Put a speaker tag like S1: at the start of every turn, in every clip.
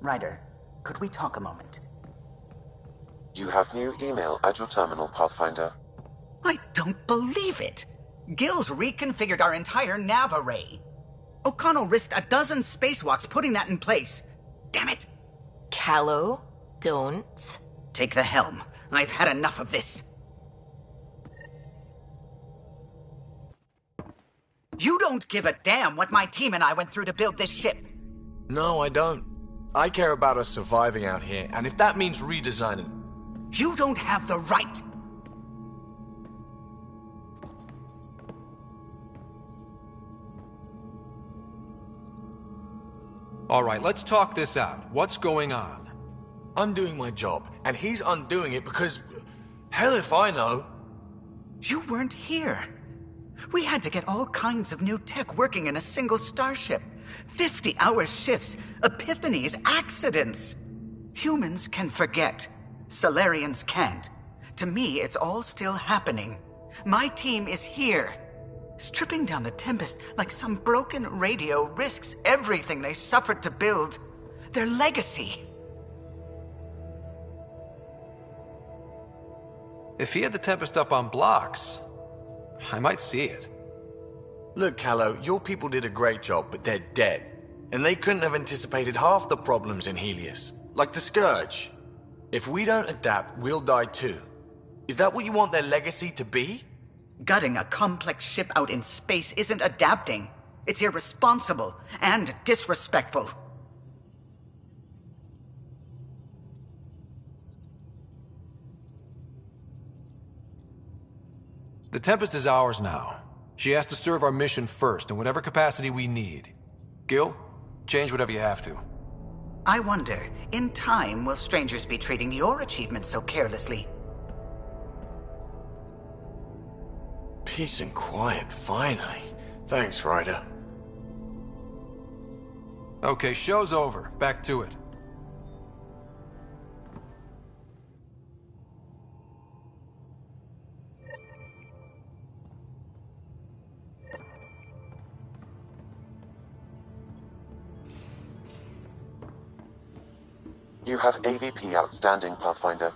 S1: Ryder, could we talk a moment?
S2: You have new email at your terminal, Pathfinder.
S1: I don't believe it! Gil's reconfigured our entire nav array. O'Connell risked a dozen spacewalks putting that in place. Damn it!
S3: Callow, don't.
S1: Take the helm. I've had enough of this. You don't give a damn what my team and I went through to build this ship.
S4: No, I don't. I care about us surviving out here, and if that means redesigning...
S1: You don't have the right.
S5: All right, let's talk this out. What's going on?
S4: I'm doing my job, and he's undoing it because... Hell if I know.
S1: You weren't here. We had to get all kinds of new tech working in a single starship. 50-hour shifts, epiphanies, accidents. Humans can forget. Solarians can't. To me, it's all still happening. My team is here. Stripping down the Tempest like some broken radio risks everything they suffered to build. Their legacy.
S5: If he had the Tempest up on blocks, I might see it.
S4: Look, Callow, your people did a great job, but they're dead. And they couldn't have anticipated half the problems in Helios. Like the Scourge. If we don't adapt, we'll die too. Is that what you want their legacy to be?
S1: Gutting a complex ship out in space isn't adapting. It's irresponsible and disrespectful.
S5: The Tempest is ours now. She has to serve our mission first, in whatever capacity we need. Gil, change whatever you have to.
S1: I wonder, in time, will strangers be treating your achievements so carelessly?
S4: Peace and quiet, finally. Thanks, Ryder.
S5: Okay, show's over. Back to it.
S2: You have AVP outstanding, Pathfinder.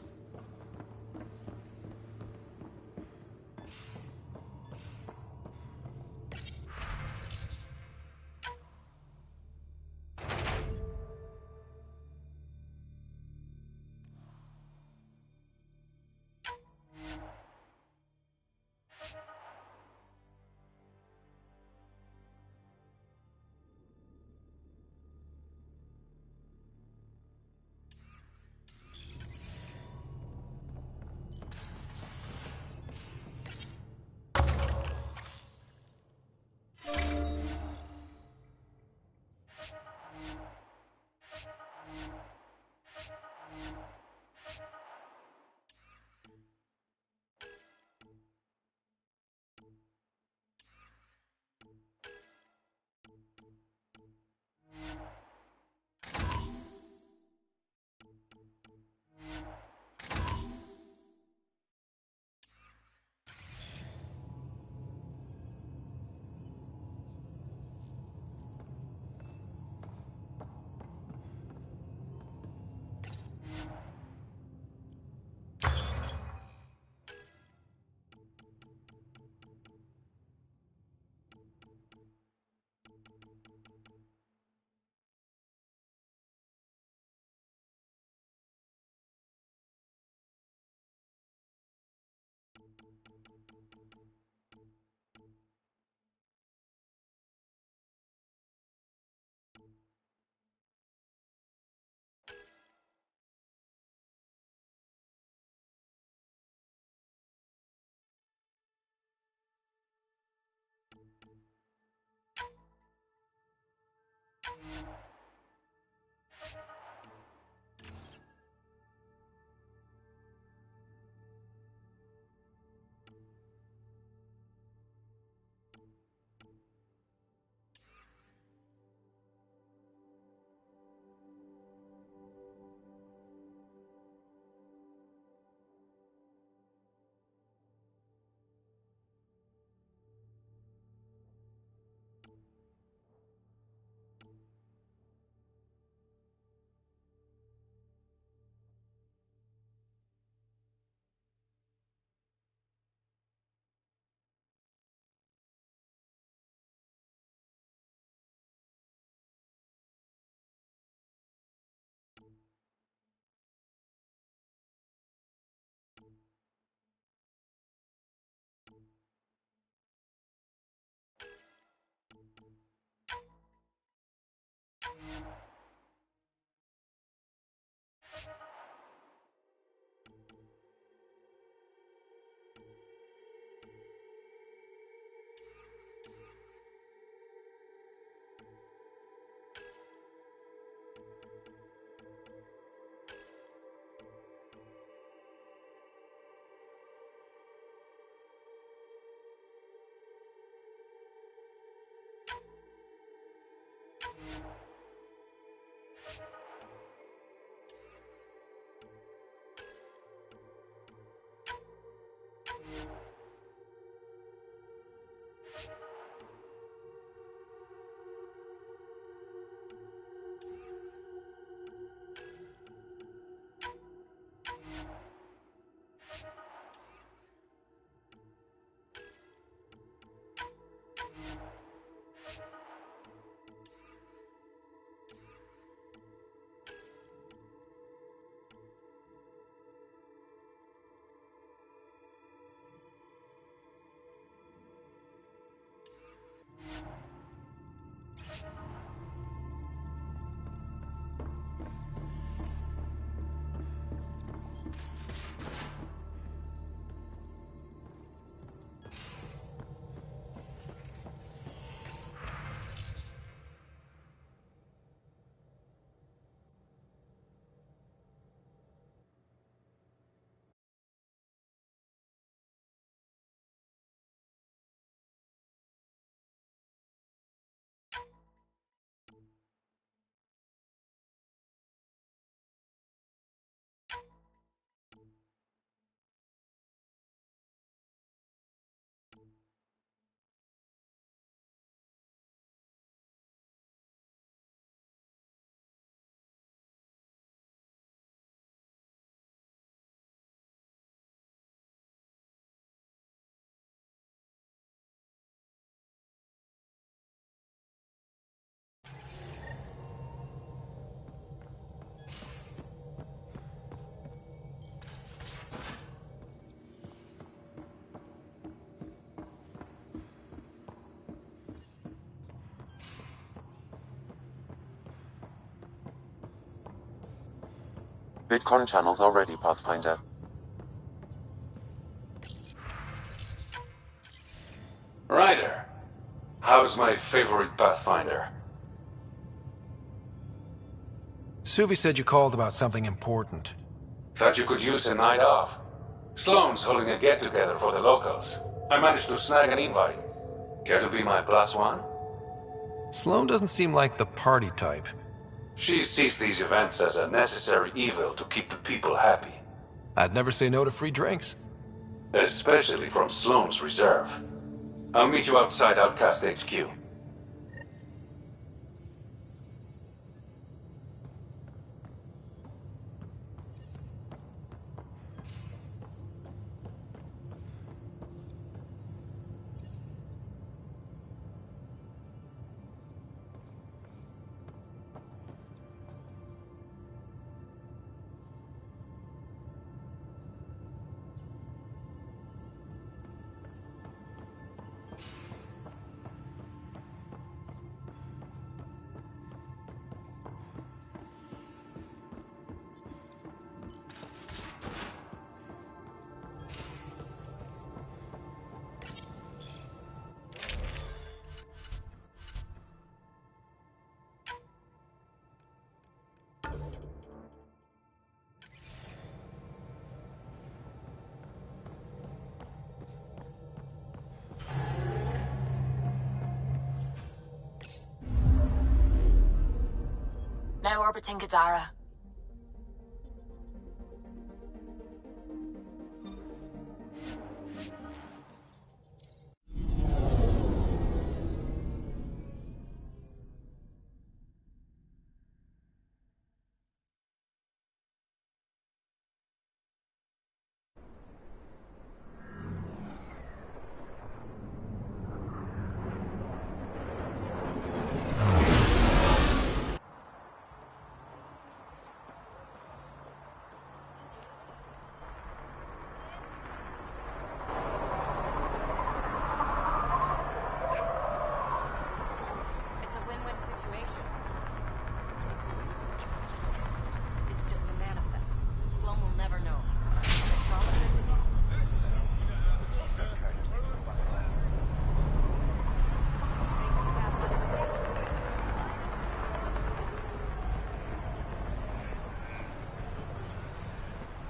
S2: VidCon channels are ready, Pathfinder.
S6: Ryder, how's my favorite Pathfinder?
S5: Suvi said you called about something important.
S6: Thought you could use a night off. Sloane's holding a get-together for the locals. I managed to snag an invite. Care to be my +1?
S5: Sloane doesn't seem like the party type.
S6: She sees these events as a necessary evil to keep the people happy.
S5: I'd never say no to free drinks.
S6: Especially from Sloane's reserve. I'll meet you outside Outcast HQ.
S3: Now orbiting Kadara.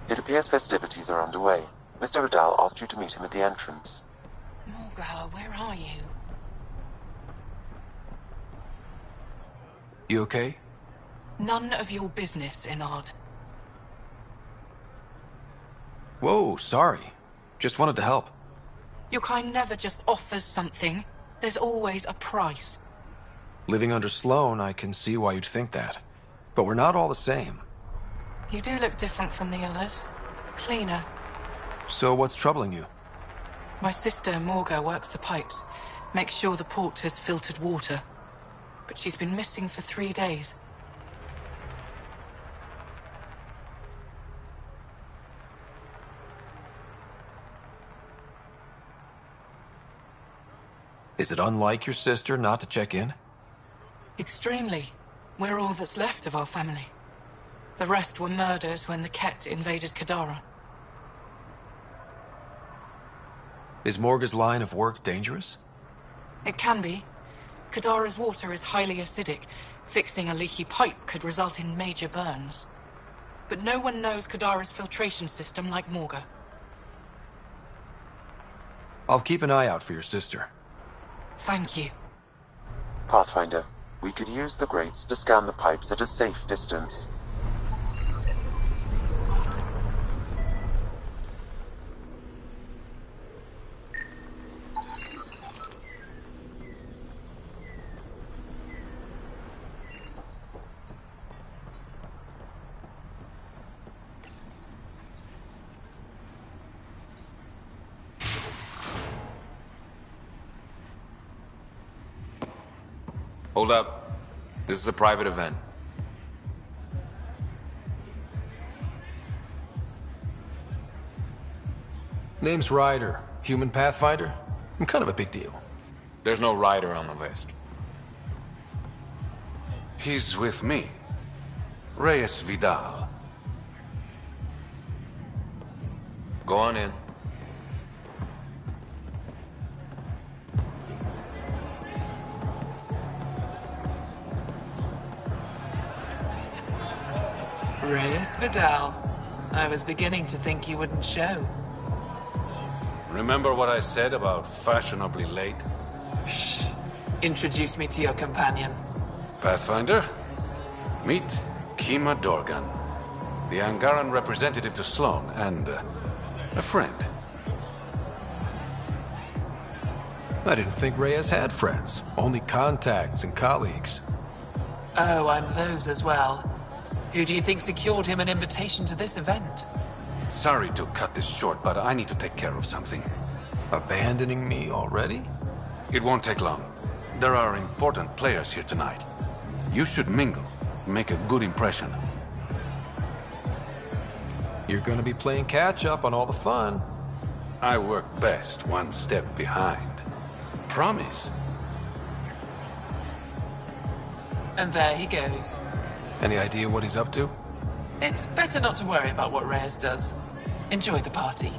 S2: It appears festivities are underway. Mr. Vidal asked you to meet him at the entrance.
S7: Morga, where are you?
S5: You okay?
S7: None of your business, Enard.
S5: Whoa, sorry. Just wanted to help.
S7: Your kind never just offers something. There's always a price.
S5: Living under Sloane, I can see why you'd think that. But we're not all the same.
S7: You do look different from the others. Cleaner.
S5: So what's troubling you?
S7: My sister, Morga, works the pipes. Makes sure the port has filtered water. But she's been missing for 3 days.
S5: Is it unlike your sister not to check in?
S7: Extremely. We're all that's left of our family. The rest were murdered when the Ket invaded Kadara.
S5: Is Morga's line of work dangerous?
S7: It can be. Kadara's water is highly acidic. Fixing a leaky pipe could result in major burns. But no one knows Kadara's filtration system like Morga.
S5: I'll keep an eye out for your sister.
S7: Thank you.
S2: Pathfinder, we could use the grates to scan the pipes at a safe distance.
S8: Hold up. This is a private event.
S5: Name's Ryder. Human Pathfinder? I'm kind of a big deal.
S8: There's no rider on the list.
S9: He's with me. Reyes Vidal.
S8: Go on in.
S7: Reyes Vidal. I was beginning to think you wouldn't show.
S6: Remember what I said about fashionably late?
S7: Shh. Introduce me to your companion.
S6: Pathfinder, meet Kima Dorgan, the Angaran representative to Sloan, and a friend.
S5: I didn't think Reyes had friends. Only contacts and colleagues.
S7: Oh, I'm those as well. Who do you think secured him an invitation to this event?
S6: Sorry to cut this short, but I need to take care of something.
S5: Abandoning me already?
S6: It won't take long. There are important players here tonight. You should mingle, make a good impression.
S5: You're gonna be playing catch-up on all the fun.
S6: I work best one step behind. Promise.
S7: And there he goes.
S5: Any idea what he's up to?
S7: It's better not to worry about what Reyes does. Enjoy the party.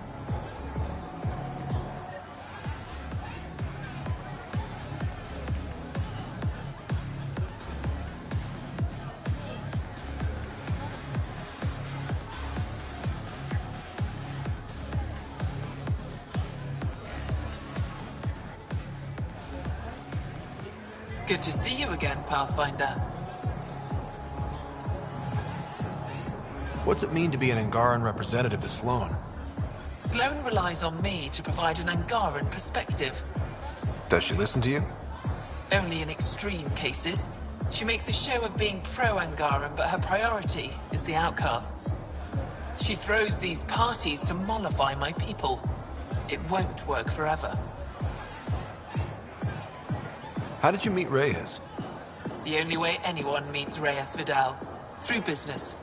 S7: Good to see you again, Pathfinder.
S5: What's it mean to be an Angaran representative to Sloan?
S7: Sloan relies on me to provide an Angaran perspective.
S5: Does she listen to you?
S7: Only in extreme cases. She makes a show of being pro-Angaran, but her priority is the outcasts. She throws these parties to mollify my people. It won't work forever.
S5: How did you meet Reyes?
S7: The only way anyone meets Reyes Vidal. Through business.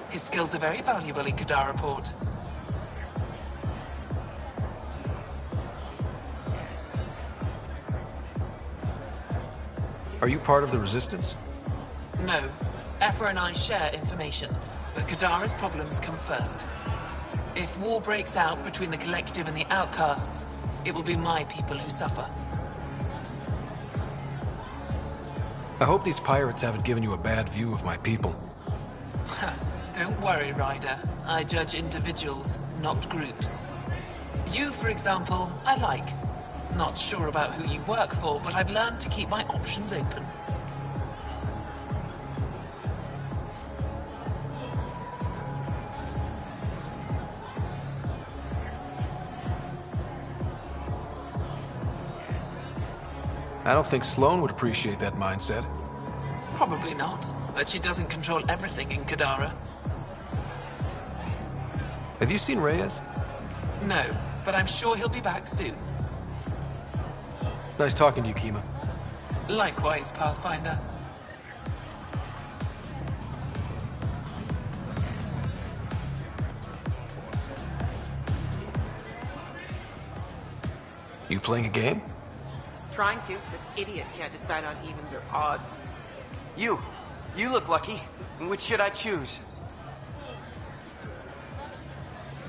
S7: His skills are very valuable in Kadara Port.
S5: Are you part of the Resistance?
S7: No. Aphra and I share information, but Kadara's problems come first. If war breaks out between the Collective and the Outcasts, it will be my people who suffer.
S5: I hope these pirates haven't given you a bad view of my people.
S7: Don't worry, Ryder. I judge individuals, not groups. You, for example, I like. Not sure about who you work for, but I've learned to keep my options open.
S5: I don't think Sloan would appreciate that mindset.
S7: Probably not, but she doesn't control everything in Kadara.
S5: Have you seen Reyes?
S7: No, but I'm sure he'll be back soon.
S5: Nice talking to you, Kima.
S7: Likewise, Pathfinder.
S5: You playing a game?
S9: Trying to. This idiot can't decide on evens or odds. You look lucky. Which should I choose?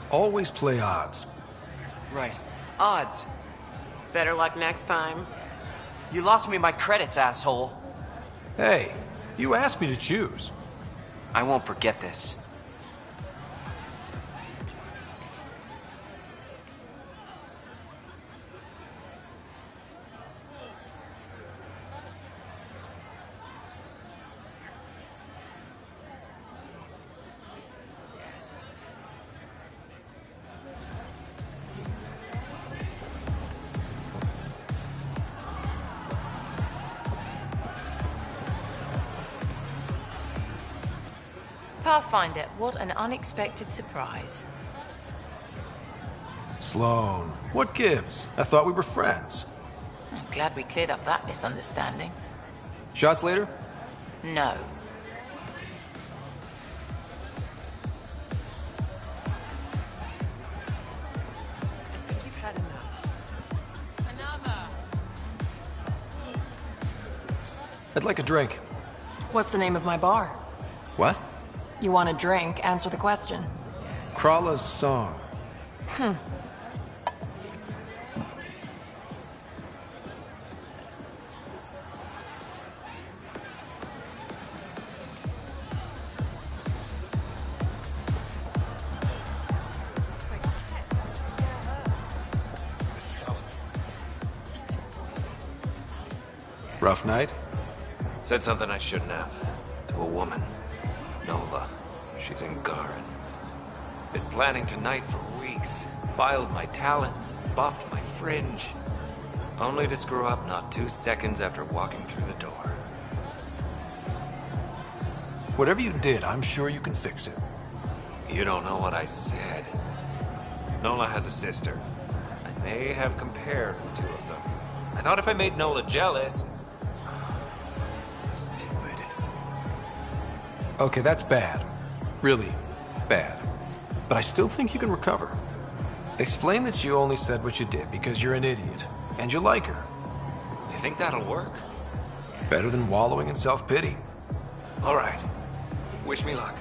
S5: Always play odds.
S9: Right. Odds. Better luck next time. You lost me my credits, asshole.
S5: Hey, you asked me to choose.
S9: I won't forget this.
S10: Pathfinder, what an unexpected surprise.
S5: Sloan, what gives? I thought we were friends.
S10: I'm glad we cleared up that misunderstanding.
S5: Shots later?
S10: No.
S9: I think you've had enough. Enough!
S5: I'd like a drink.
S11: What's the name of my bar?
S5: What?
S11: You want a drink? Answer the question.
S5: Krala's song. Rough night?
S12: Said something I shouldn't have. To a woman. Nola. She's in Garen. Been planning tonight for weeks. Filed my talons, buffed my fringe. Only to screw up not 2 seconds after walking through the door.
S5: Whatever you did, I'm sure you can fix it.
S12: You don't know what I said. Nola has a sister. I may have compared the two of them. I thought if I made Nola jealous... Stupid.
S5: Okay, that's bad. Really bad. But I still think you can recover. Explain that you only said what you did because you're an idiot, and you like her.
S12: You think that'll work?
S5: Better than wallowing in self-pity.
S12: All right. Wish me luck.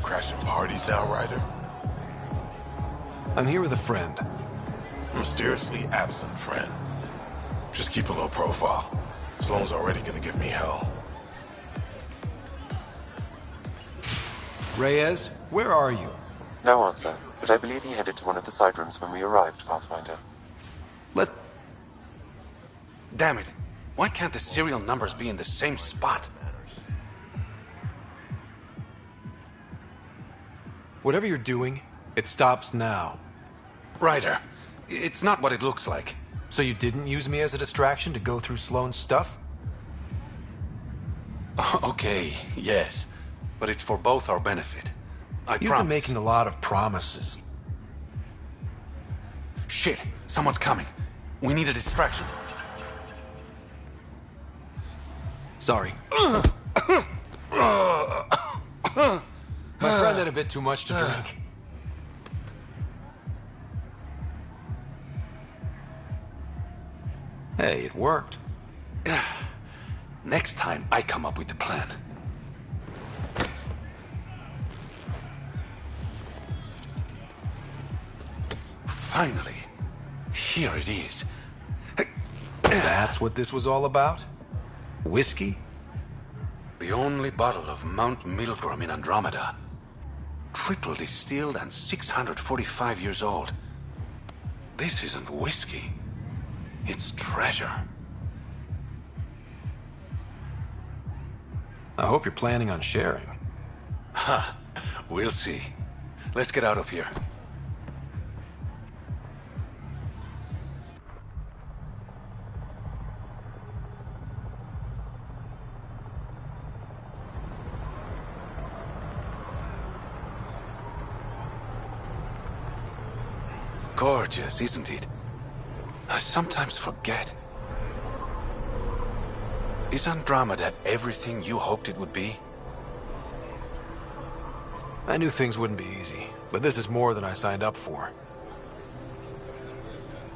S13: Crashing parties now, Ryder?
S5: I'm here with a friend.
S13: Mysteriously absent friend. Just keep a low profile. Sloan's already gonna give me hell.
S5: Reyes, where are you?
S2: No answer, but I believe he headed to one of the side rooms when we arrived, Pathfinder.
S6: Damn it. Why can't the serial numbers be in the same spot?
S5: Whatever you're doing, it stops now.
S6: Ryder, it's not what it looks like.
S5: So you didn't use me as a distraction to go through Sloan's stuff?
S6: Okay, yes. But it's for both our benefit.
S5: You've been making a lot of promises.
S6: Shit, someone's coming. We need a distraction.
S5: Sorry. My friend had a bit too much to drink. Hey, it worked.
S6: Next time, I come up with the plan. Finally. Here it is.
S5: That's what this was all about? Whiskey?
S6: The only bottle of Mount Milgram in Andromeda. Triple distilled and 645 years old. This isn't whiskey. It's treasure.
S5: I hope you're planning on sharing.
S6: Ha, we'll see. Let's get out of here. Gorgeous, isn't it? I sometimes forget. Is Andromeda everything you hoped it would be?
S5: I knew things wouldn't be easy, but this is more than I signed up for.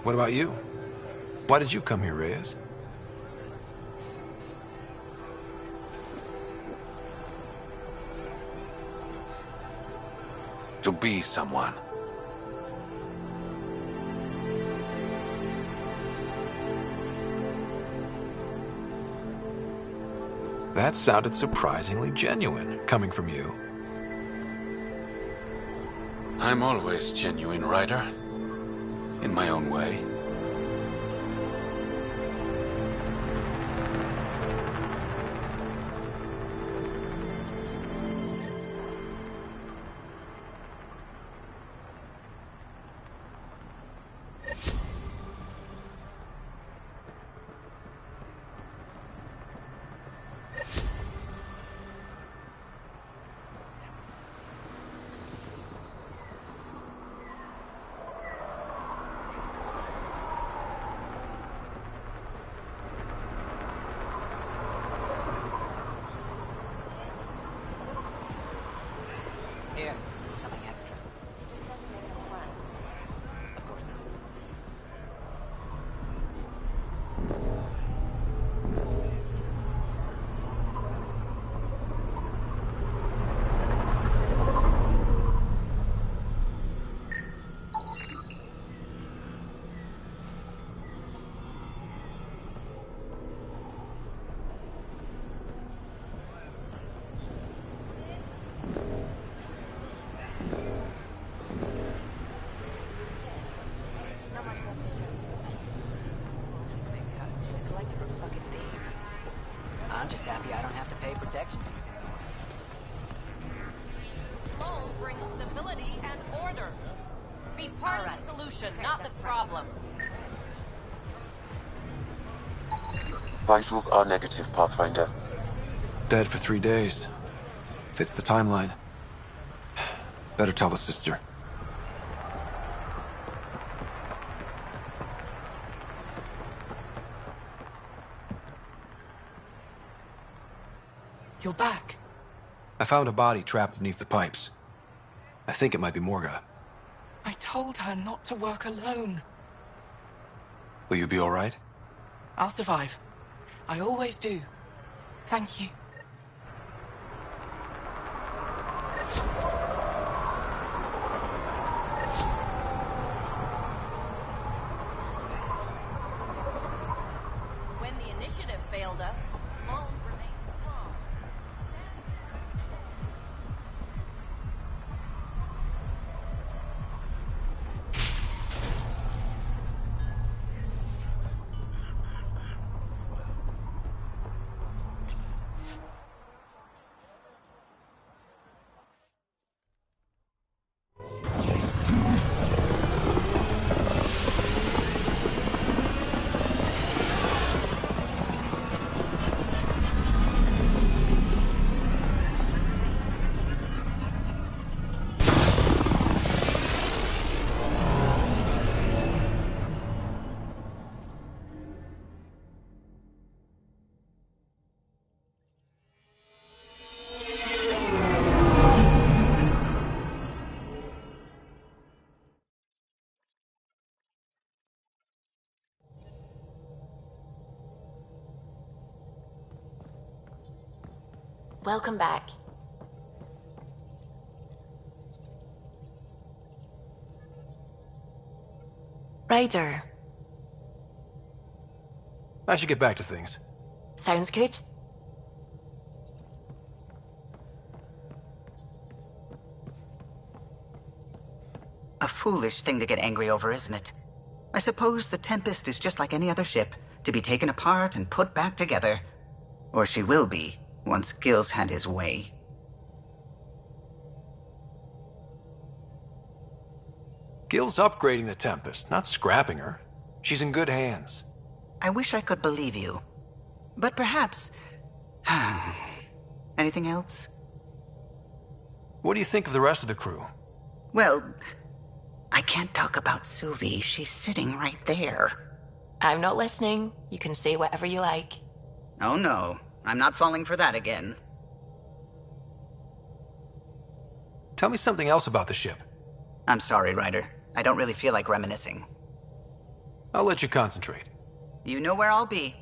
S5: What about you? Why did you come here, Reyes?
S6: To be someone.
S5: That sounded surprisingly genuine, coming from you.
S6: I'm always genuine, Ryder. In my own way.
S14: Here, something extra. Of course not. I'm just happy I don't have to pay protection fees anymore.
S15: Flow brings stability and order. Be part of the solution, not the problem.
S2: Vitals are negative, Pathfinder.
S5: Dead for 3 days. Fits the timeline. Better tell the sister.
S7: You're back.
S5: I found a body trapped beneath the pipes. I think it might be Morga.
S7: I told her not to work alone.
S5: Will you be all right?
S7: I'll survive. I always do. Thank you.
S15: When the initiative failed us, Sloan remains strong.
S3: Welcome back. Ryder.
S5: I should get back to things.
S3: Sounds good.
S1: A foolish thing to get angry over, isn't it? I suppose the Tempest is just like any other ship, to be taken apart and put back together. Or she will be, once Gil's had his way.
S5: Gil's upgrading the Tempest, not scrapping her. She's in good hands.
S1: I wish I could believe you. But perhaps... Anything else?
S5: What do you think of the rest of the crew?
S1: Well, I can't talk about Suvi. She's sitting right there.
S3: I'm not listening. You can say whatever you like.
S1: Oh no, I'm not falling for that again.
S5: Tell me something else about the ship.
S1: I'm sorry, Ryder. I don't really feel like reminiscing.
S5: I'll let you concentrate.
S1: You know where I'll be.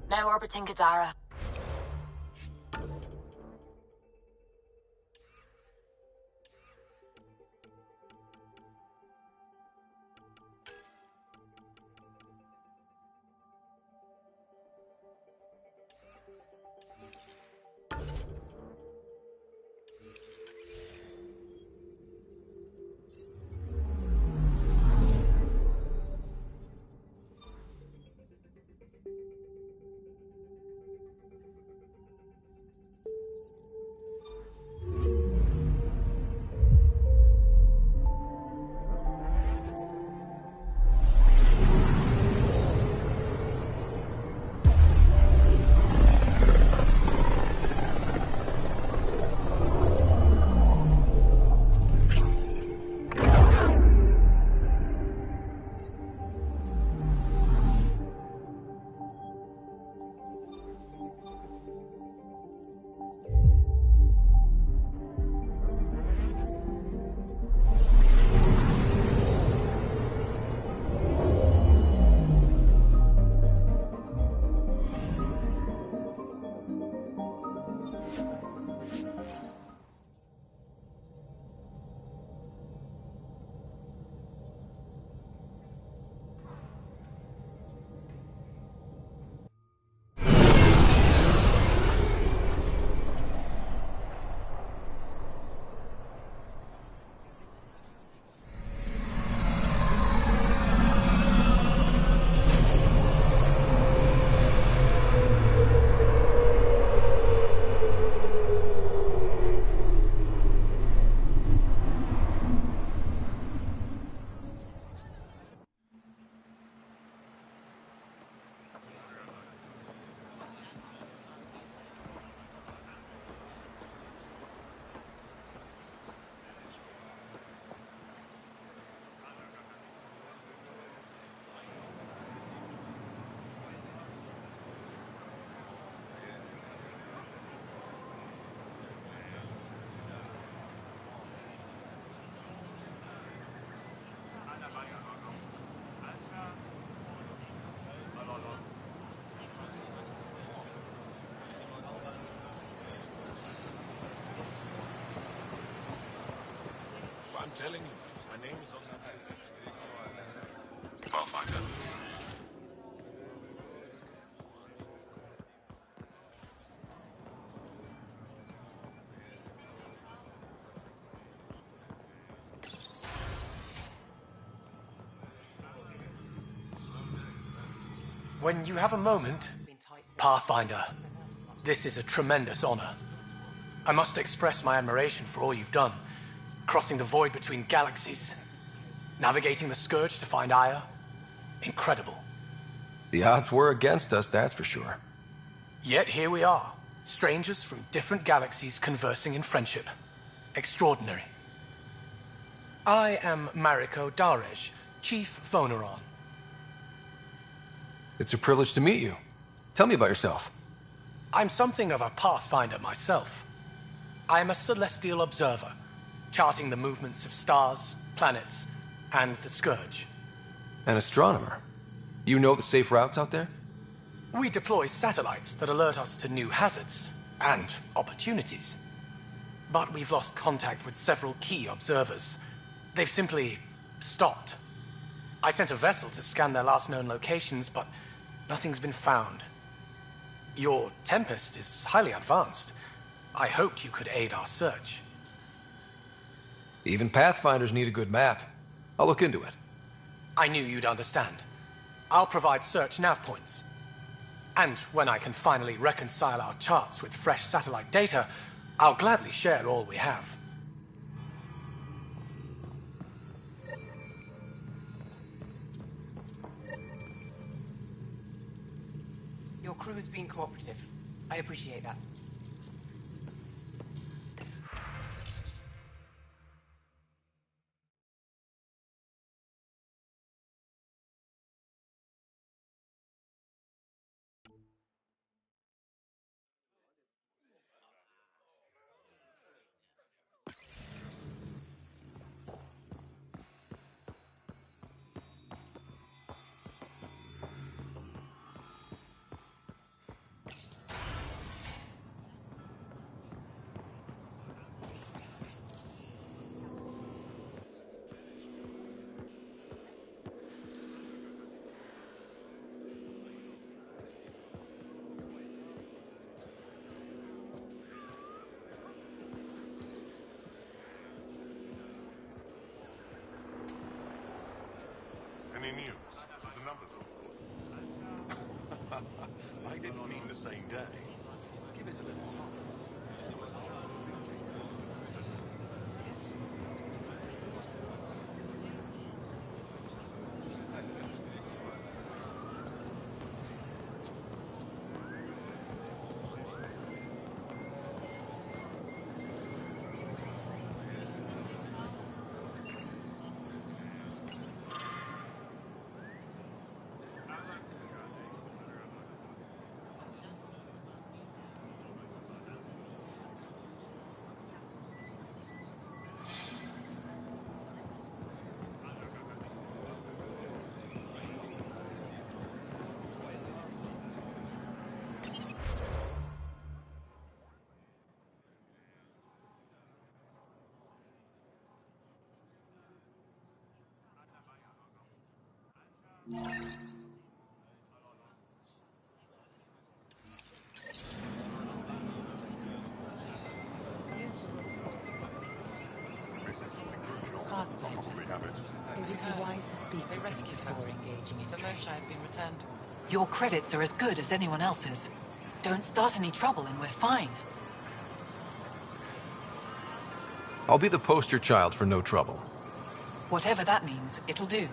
S3: Now orbiting Kadara.
S13: I'm telling you, my name is on that list. Pathfinder.
S5: When you have a moment, Pathfinder, this is a tremendous honor. I must express my admiration for all you've done. Crossing the void between galaxies, navigating the Scourge to find Aya. Incredible.
S16: The odds were against us, that's for sure.
S5: Yet here we are, strangers from different galaxies conversing in friendship. Extraordinary. I am Mariko Darej, Chief Phoneron.
S16: It's a privilege to meet you. Tell me about yourself.
S5: I'm something of a pathfinder myself. I am a celestial observer, charting the movements of stars, planets, and the Scourge.
S16: An astronomer. You know the safe routes out there?
S5: We deploy satellites that alert us to new hazards and opportunities. But we've lost contact with several key observers. They've simply stopped. I sent a vessel to scan their last known locations, but nothing's been found. Your Tempest is highly advanced. I hoped you could aid our search.
S16: Even Pathfinders need a good map. I'll look into it.
S5: I knew you'd understand. I'll provide search nav points. And when I can finally reconcile our charts with fresh satellite data, I'll gladly share all we have.
S14: Your crew's been cooperative. I appreciate that.
S13: Any news? The numbers are good. I didn't mean the same day. Give it a little time.
S17: It would be wise to speak.
S7: They rescued her before engaging in. The Moshae has been returned to us.
S17: Your credits are as good as anyone else's. Don't start any trouble and we're fine.
S16: I'll be the poster child for no trouble.
S17: Whatever that means, it'll do.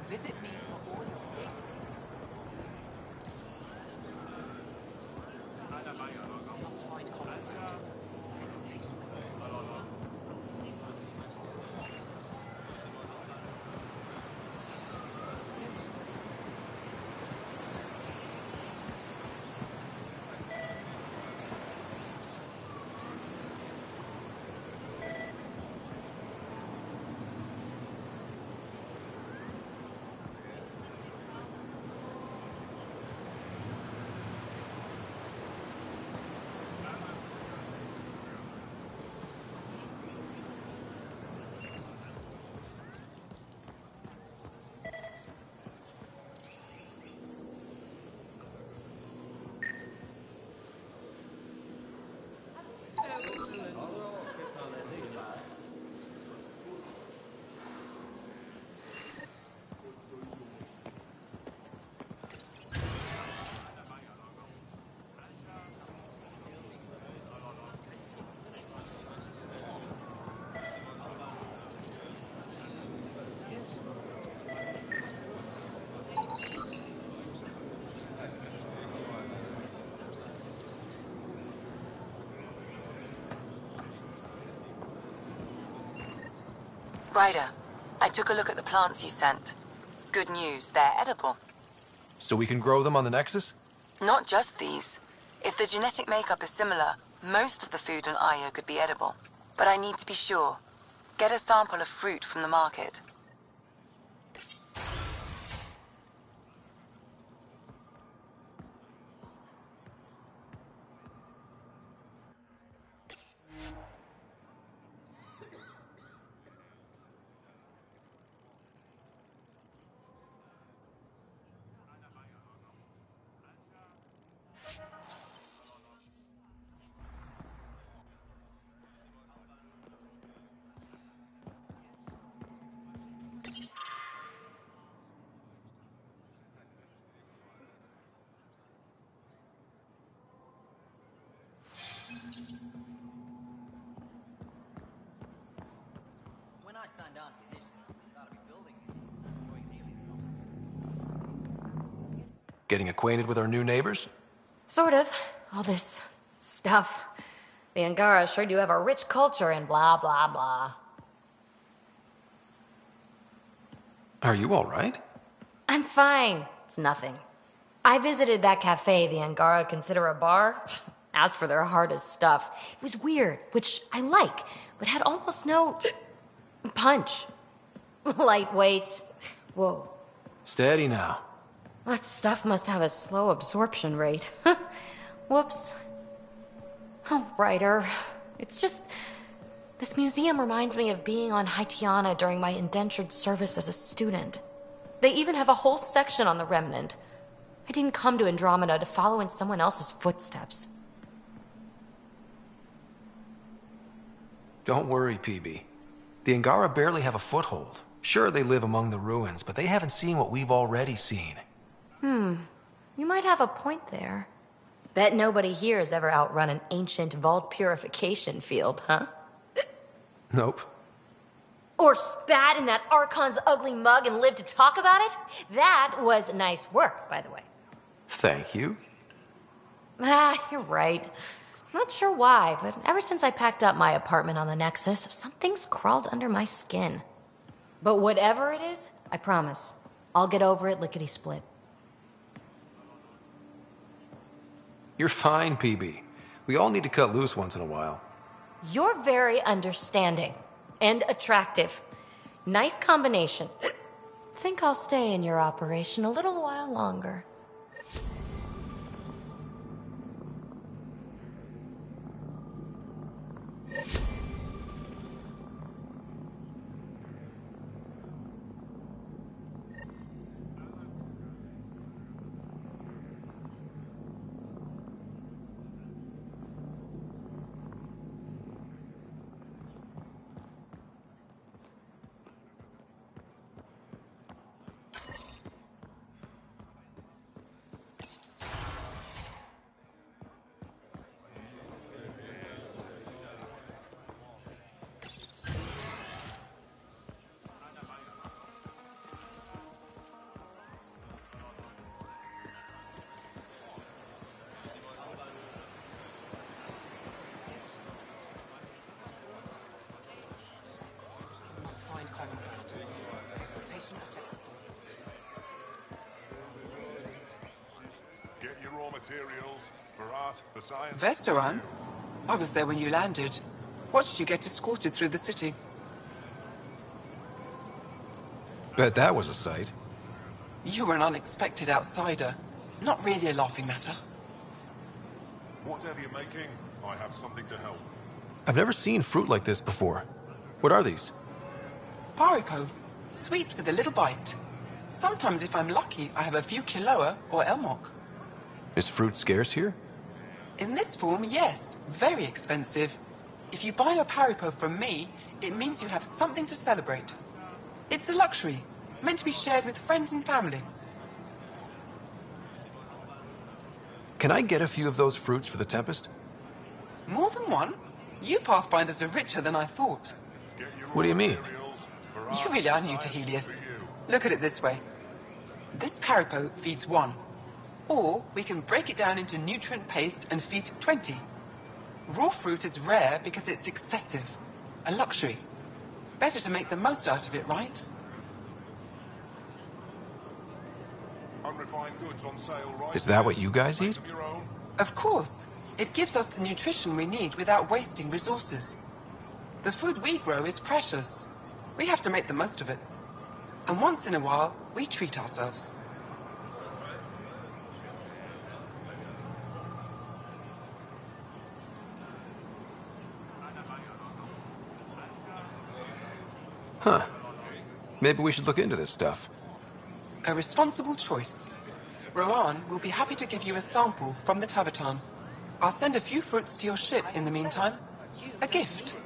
S17: Visit me for all your day-to-day. Must find common ground.
S10: Ryder, I took a look at the plants you sent. Good news, they're edible.
S16: So we can grow them on the Nexus?
S10: Not just these. If the genetic makeup is similar, most of the food on Aya could be edible. But I need to be sure. Get a sample of fruit from the market.
S14: When I signed on for the initiative, I thought I'd be building these.
S16: Getting acquainted with our new neighbors?
S18: Sort of. All this stuff. The Angara sure do have a rich culture and blah, blah, blah.
S16: Are you all right?
S18: I'm fine. It's nothing. I visited that cafe the Angara consider a bar. Asked for their hardest stuff. It was weird, which I like, but had almost no punch. Lightweight. Whoa.
S16: Steady now.
S18: That stuff must have a slow absorption rate. Whoops. Oh, Ryder. It's just... This museum reminds me of being on Haitiana during my indentured service as a student. They even have a whole section on the Remnant. I didn't come to Andromeda to follow in someone else's footsteps.
S16: Don't worry, PB. The Angara barely have a foothold. Sure, they live among the ruins, but they haven't seen what we've already seen.
S18: You might have a point there. Bet nobody here has ever outrun an ancient vault purification field, huh?
S16: Nope.
S18: Or spat in that Archon's ugly mug and lived to talk about it? That was nice work, by the way.
S16: Thank you.
S18: You're right. Not sure why, but ever since I packed up my apartment on the Nexus, something's crawled under my skin. But whatever it is, I promise, I'll get over it lickety-split.
S16: You're fine, PB. We all need to cut loose once in a while.
S18: You're very understanding and attractive. Nice combination. Think I'll stay in your operation a little while longer.
S13: Get your raw materials for art, for science.
S19: Vestaran? I was there when you landed. Watched you get escorted through the city.
S16: Bet that was a sight.
S19: You were an unexpected outsider. Not really a laughing matter.
S13: Whatever you're making, I have something to help.
S16: I've never seen fruit like this before. What are these?
S19: Paripo. Sweet with a little bite. Sometimes if I'm lucky, I have a few Kiloa or Elmok.
S16: Is fruit scarce here?
S19: In this form, yes. Very expensive. If you buy a Paripo from me, it means you have something to celebrate. It's a luxury, meant to be shared with friends and family.
S16: Can I get a few of those fruits for the Tempest?
S19: More than one? You Pathfinders are richer than I thought.
S16: What do you mean?
S19: You really are new to Helios. Look at it this way. This Paripo feeds 1. Or we can break it down into nutrient paste and feed 20. Raw fruit is rare because it's excessive. A luxury. Better to make the most out of it, right?
S13: Unrefined goods on sale, right?
S16: Is that what you guys eat?
S19: Of course. It gives us the nutrition we need without wasting resources. The food we grow is precious. We have to make the most of it. And once in a while, we treat ourselves.
S16: Huh. Maybe we should look into this stuff.
S19: A responsible choice. Rowan will be happy to give you a sample from the Taverton. I'll send a few fruits to your ship in the meantime. A gift.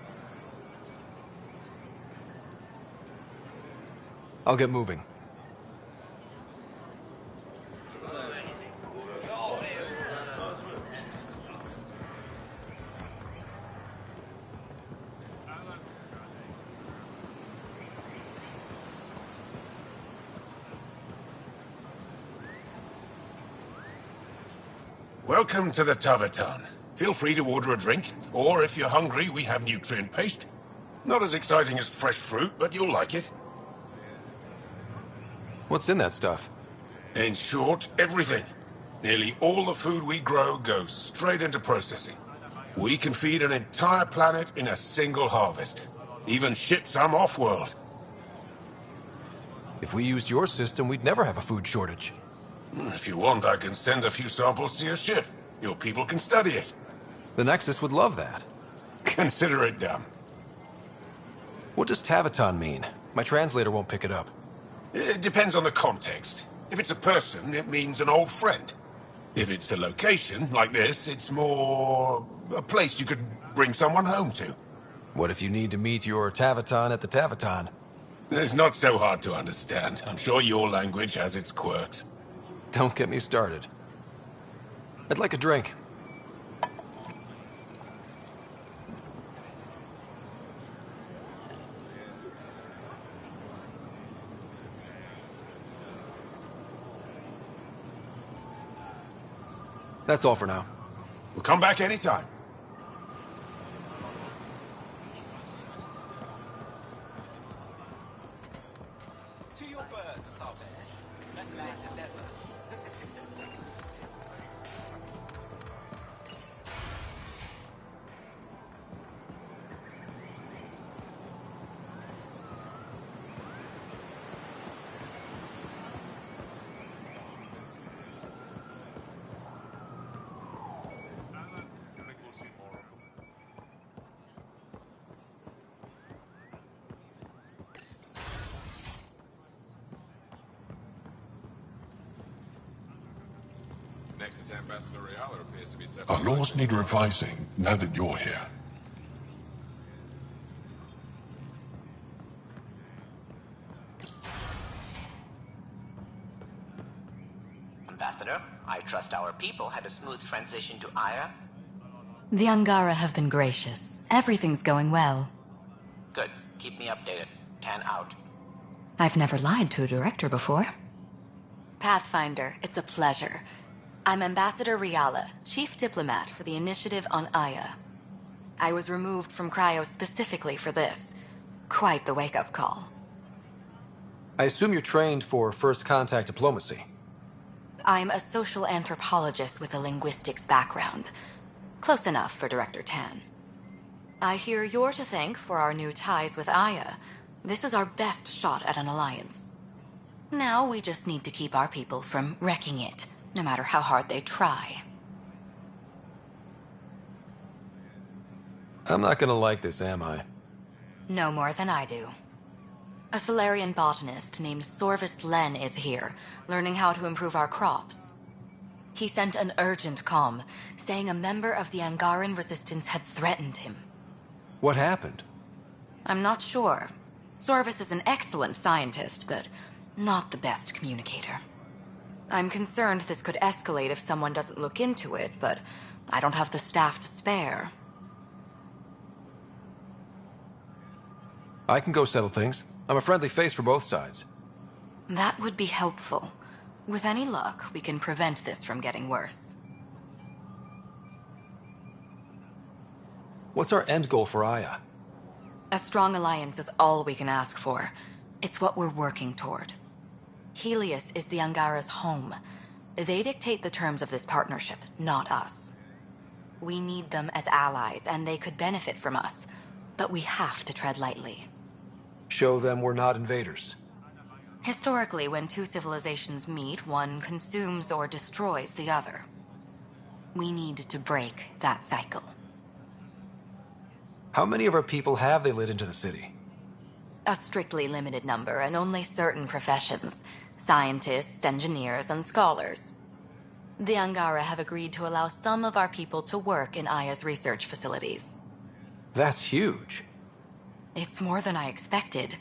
S16: I'll get moving.
S13: Welcome to the Taverton. Feel free to order a drink, or if you're hungry, we have nutrient paste. Not as exciting as fresh fruit, but you'll like it.
S16: What's in that stuff?
S13: In short, everything. Nearly all the food we grow goes straight into processing. We can feed an entire planet in a single harvest. Even ship some off-world.
S16: If we used your system, we'd never have a food shortage.
S13: If you want, I can send a few samples to your ship. Your people can study it.
S16: The Nexus would love that.
S13: Consider it done.
S16: What does Taverton mean? My translator won't pick it up.
S13: It depends on the context. If it's a person, it means an old friend. If it's a location, like this, it's more a place you could bring someone home to.
S16: What if you need to meet your Taverton at the Taverton?
S13: It's not so hard to understand. I'm sure your language has its quirks.
S16: Don't get me started. I'd like a drink. That's all for now.
S13: We'll come back anytime.
S8: Nexus Ambassador Realer appears to be set.
S13: Our laws need revising now that you're here.
S20: Ambassador, I trust our people had a smooth transition to Aya.
S21: The Angara have been gracious. Everything's going well.
S20: Good. Keep me updated. 10 out.
S21: I've never lied to a director before. Pathfinder, it's a pleasure. I'm Ambassador Riala, Chief Diplomat for the Initiative on Aya. I was removed from Cryo specifically for this. Quite the wake-up call.
S16: I assume you're trained for first contact diplomacy.
S21: I'm a social anthropologist with a linguistics background. Close enough for Director Tan. I hear you're to thank for our new ties with Aya. This is our best shot at an alliance. Now we just need to keep our people from wrecking it, no matter how hard they try.
S16: I'm not gonna like this, am I?
S21: No more than I do. A Solarian botanist named Sorvis Len is here, learning how to improve our crops. He sent an urgent comm, saying a member of the Angaran resistance had threatened him.
S16: What happened?
S21: I'm not sure. Sorvis is an excellent scientist, but not the best communicator. I'm concerned this could escalate if someone doesn't look into it, but I don't have the staff to spare.
S16: I can go settle things. I'm a friendly face for both sides.
S21: That would be helpful. With any luck, we can prevent this from getting worse.
S16: What's our end goal for Aya?
S21: A strong alliance is all we can ask for. It's what we're working toward. Helios is the Angara's home. They dictate the terms of this partnership, not us. We need them as allies, and they could benefit from us. But we have to tread lightly.
S16: Show them we're not invaders.
S21: Historically, when two civilizations meet, one consumes or destroys the other. We need to break that cycle.
S16: How many of our people have they let into the city?
S21: A strictly limited number, and only certain professions. Scientists, engineers, and scholars. The Angara have agreed to allow some of our people to work in Aya's research facilities.
S16: That's huge.
S21: It's more than I expected.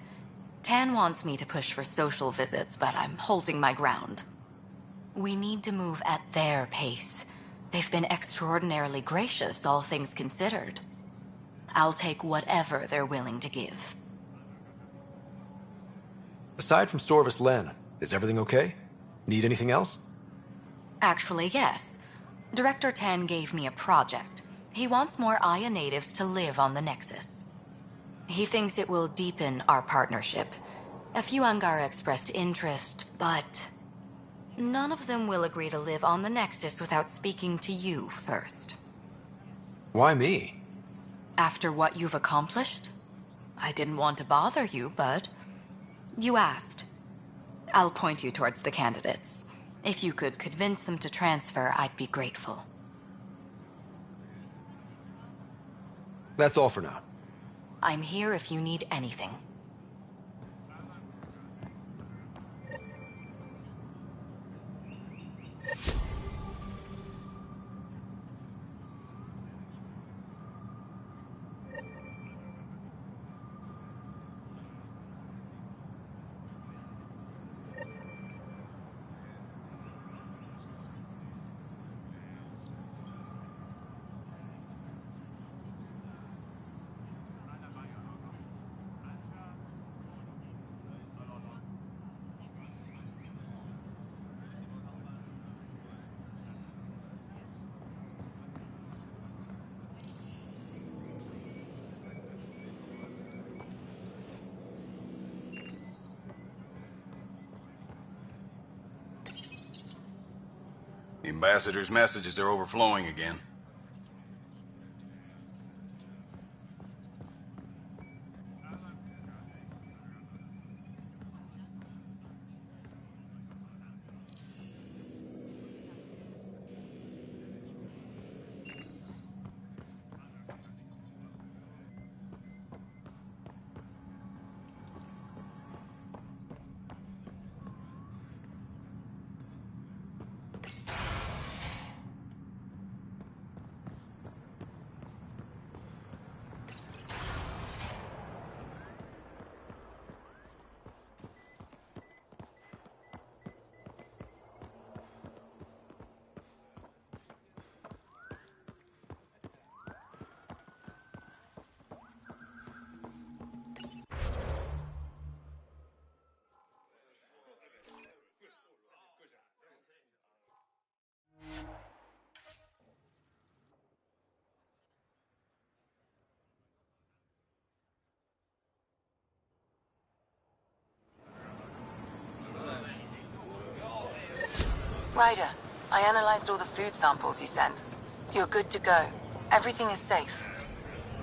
S21: Tan wants me to push for social visits, but I'm holding my ground. We need to move at their pace. They've been extraordinarily gracious, all things considered. I'll take whatever they're willing to give.
S16: Aside from Storvis Len, is everything okay? Need anything else?
S21: Actually, yes. Director Tan gave me a project. He wants more Aya natives to live on the Nexus. He thinks it will deepen our partnership. A few Angara expressed interest, but none of them will agree to live on the Nexus without speaking to you first.
S16: Why me?
S21: After what you've accomplished? I didn't want to bother you, but you asked. I'll point you towards the candidates. If you could convince them to transfer, I'd be grateful.
S16: That's all for now.
S21: I'm here if you need anything.
S4: The ambassador's messages are overflowing again.
S10: Ryder, I analyzed all the food samples you sent. You're good to go. Everything is safe.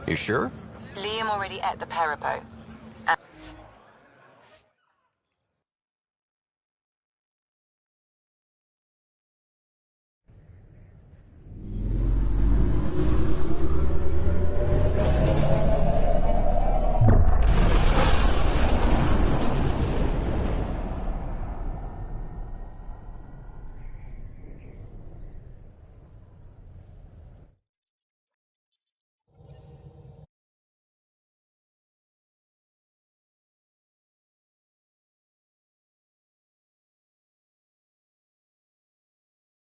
S16: You sure?
S10: Liam already ate the Peripo.